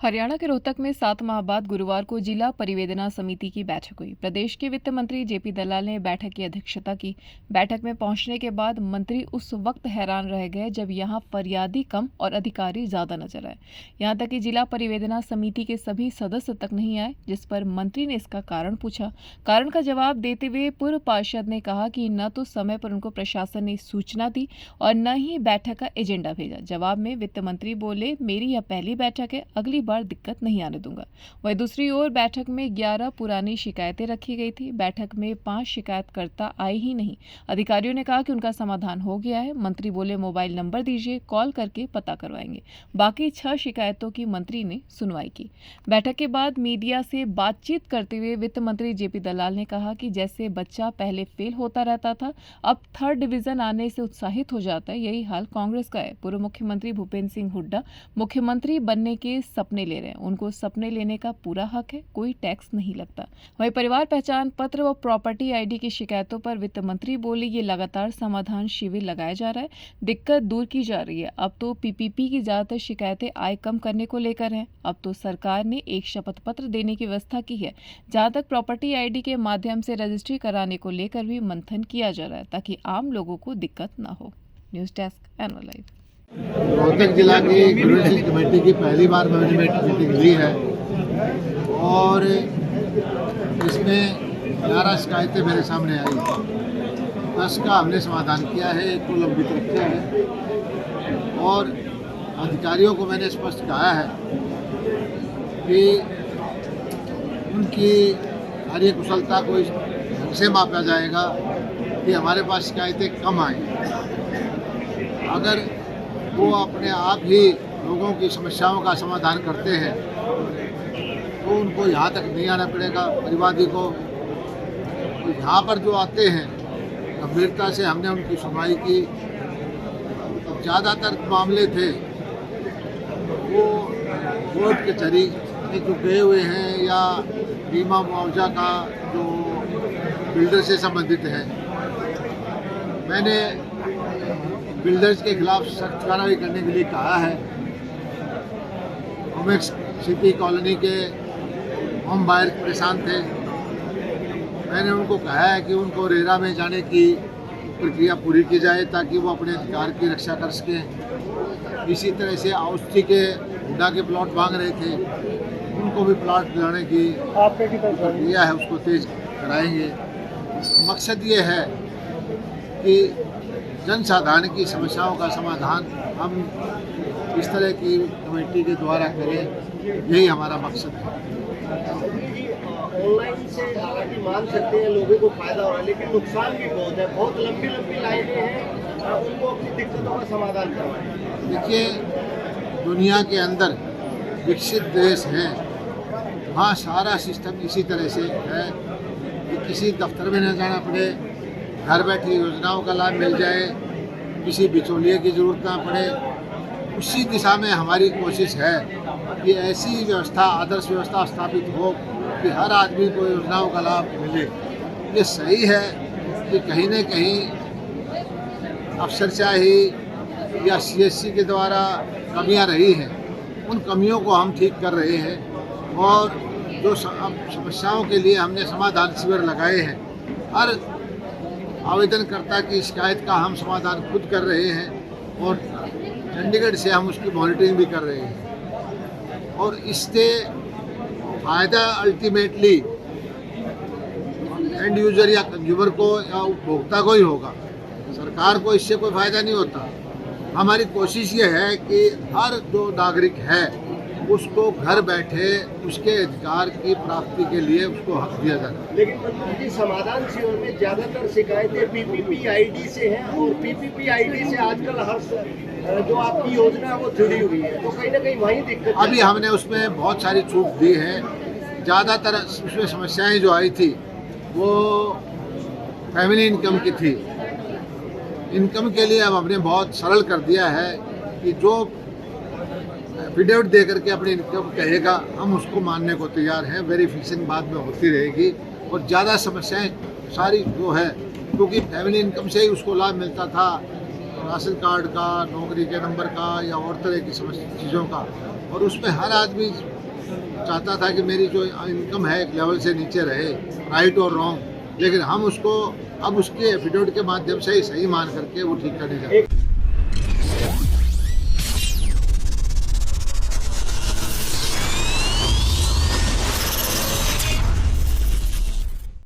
हरियाणा के रोहतक में 7 माह बाद गुरुवार को जिला परिवेदना समिति की बैठक हुई। प्रदेश के वित्त मंत्री जेपी दलाल ने बैठक की अध्यक्षता की। बैठक में पहुंचने के बाद मंत्री उस वक्त हैरान रह गए जब यहां फरियादी कम और अधिकारी ज्यादा नजर आए। यहां तक कि जिला परिवेदना समिति के सभी सदस्य तक नहीं आए, जिस पर मंत्री ने इसका कारण पूछा। कारण का जवाब देते हुए पूर्व पार्षद ने कहा कि न तो समय पर उनको प्रशासन ने सूचना दी और न ही बैठक का एजेंडा भेजा। जवाब में वित्त मंत्री बोले, मेरी यह पहली बैठक है, अगली बार दिक्कत नहीं आने दूंगा। वहीं दूसरी ओर बैठक में 11 पुरानी शिकायतें रखी गई थी। बैठक में 5 शिकायतकर्ता आए ही नहीं। अधिकारियों ने कहा कि उनका समाधान हो गया है। मंत्री बोले, मोबाइल नंबर दीजिए, कॉल करके पता करवाएंगे। बाकी 6 शिकायतों की मंत्री ने सुनवाई की। बैठक के बाद मीडिया से बातचीत करते हुए वित्त मंत्री जेपी दलाल ने कहा कि जैसे बच्चा पहले फेल होता रहता था, अब 3rd डिवीजन आने से उत्साहित हो जाता है, यही हाल कांग्रेस का है। पूर्व मुख्यमंत्री भूपेंद्र सिंह हुड्डा मुख्यमंत्री बनने के सपने ले रहे हैं। उनको सपने लेने का पूरा हक है, कोई टैक्स नहीं लगता। वहीं परिवार पहचान पत्र व प्रॉपर्टी आईडी की शिकायतों पर वित्त मंत्री बोले, ये लगातार समाधान शिविर लगाया जा रहा है, दिक्कत दूर की जा रही है। अब तो पीपीपी की ज्यादातर शिकायतें आय कम करने को लेकर हैं। अब तो सरकार ने एक शपथ पत्र देने की व्यवस्था की है। जहां तक प्रॉपर्टी आईडी के माध्यम से रजिस्ट्री कराने को लेकर भी मंथन किया जा रहा है, ताकि आम लोगों को दिक्कत न हो। News desk NO live. Rohtak जिला की ग्रीन कमेटी की पहली बार मैनेजमेंट मीटिंग हुई है और इसमें 11 शिकायतें मेरे सामने आई। 10 का हमने समाधान किया है, 1 को लंबित रखा है और अधिकारियों को मैंने स्पष्ट कहा है कि उनकी कार्यकुशलता को इस ढंग से मापा जाएगा कि हमारे पास शिकायतें कम आएँ। अगर वो अपने आप ही लोगों की समस्याओं का समाधान करते हैं तो उनको यहाँ तक नहीं आना पड़ेगा परिवादी को। तो यहाँ पर जो आते हैं गंभीरता से हमने उनकी सुनवाई की। ज़्यादातर मामले थे वो कोर्ट कचहरी में जो गए हुए हैं या बीमा मुआवजा का जो बिल्डर से संबंधित है। मैंने बिल्डर्स के खिलाफ सख्त कार्रवाई करने के लिए कहा है। ओमेक्स सिटी कॉलोनी के होम बायर परेशान थे। मैंने उनको कहा है कि उनको रेरा में जाने की प्रक्रिया पूरी की जाए ताकि वो अपने अधिकार की रक्षा कर सकें। इसी तरह से औषधि के हुड्डा के प्लॉट मांग रहे थे, उनको भी प्लॉट दिलाने की प्रक्रिया है, उसको तेज कराएंगे। मकसद ये है कि जनसाधारण की समस्याओं का समाधान हम इस तरह की कमेटी के द्वारा करें, यही हमारा मकसद है। ऑनलाइन से हालांकि मान सकते हैं लोगों को फायदा हो रहा है, लेकिन नुकसान भी बहुत है। बहुत लंबी लंबी लाइनें हैं, उनको अपनी दिक्कतों का समाधान करवाएं। देखिए, दुनिया के अंदर विकसित देश हैं, वहाँ सारा सिस्टम इसी तरह से है कि किसी दफ्तर में न जाना पड़े, घर बैठे योजनाओं का लाभ मिल जाए, किसी बिचौलिए की ज़रूरत ना पड़े। उसी दिशा में हमारी कोशिश है कि ऐसी व्यवस्था, आदर्श व्यवस्था स्थापित हो कि हर आदमी को योजनाओं का लाभ मिले। ये सही है कि कहीं न कहीं अफसरशाही या सीएससी के द्वारा कमियां रही हैं, उन कमियों को हम ठीक कर रहे हैं और जो समस्याओं के लिए हमने समाधान शिविर लगाए हैं, हर आवेदनकर्ता की शिकायत का हम समाधान खुद कर रहे हैं और चंडीगढ़ से हम उसकी मॉनिटरिंग भी कर रहे हैं। और इससे फ़ायदा अल्टीमेटली एंड यूजर या कंज्यूमर को या उपभोक्ता को ही होगा, सरकार को इससे कोई फ़ायदा नहीं होता। हमारी कोशिश ये है कि हर जो नागरिक है उसको घर बैठे उसके अधिकार की प्राप्ति के लिए उसको हक दिया जाए। लेकिन मंत्री जी, समाधान शिविर में ज्यादातर शिकायतें पीपीपी आईडी से हैं और पीपीपी आईडी से आजकल हर जो आपकी योजना है वो जुड़ी हुई है, तो कहीं ना कहीं वहीं दिक्कत। अभी हमने उसमें बहुत सारी छूट दी है। ज़्यादातर उसमें समस्याएं जो आई थी वो फैमिली इनकम की थी। इनकम के लिए अब हमने बहुत सरल कर दिया है कि जो एफिडेविट दे करके अपनी इनकम कहेगा, हम उसको मानने को तैयार हैं। वेरिफिकेशन बाद में होती रहेगी और ज़्यादा समस्याएं सारी जो है, क्योंकि फैमिली इनकम से ही उसको लाभ मिलता था, राशन कार्ड का, नौकरी के नंबर का या और तरह की चीज़ों का, और उसमें हर आदमी चाहता था कि मेरी जो इनकम है एक लेवल से नीचे रहे, राइट और रॉन्ग, लेकिन हम उसको अब उसके एफिडेविट के माध्यम से ही सही मान करके वो ठीक करने जाते हैं।